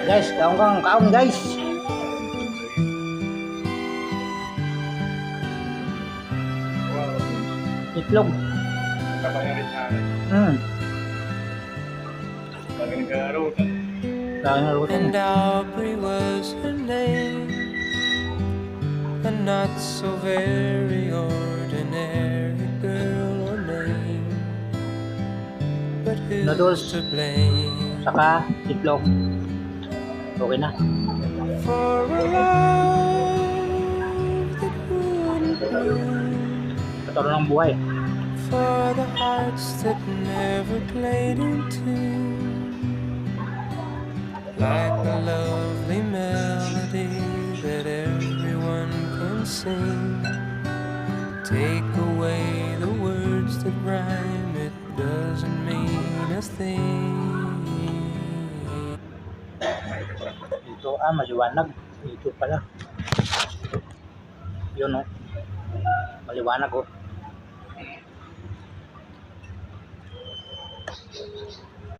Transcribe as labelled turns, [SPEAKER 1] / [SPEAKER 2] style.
[SPEAKER 1] Guys, kaon guys. Itlog.
[SPEAKER 2] And Aubrey was her name, a not so very ordinary girl or name, but who's
[SPEAKER 1] Noodles.
[SPEAKER 2] to blame
[SPEAKER 1] Saka itlog. Okay na.
[SPEAKER 2] for a love that wouldn't bloom,
[SPEAKER 1] Patuloy ng buhay.
[SPEAKER 2] for the hearts that never played in tune, like a lovely melody that everyone can sing. Take away the words that rhyme, it doesn't mean a thing.
[SPEAKER 1] Dito, maliwanag. Dito pala. Yun, oh. Maliwanag, oh.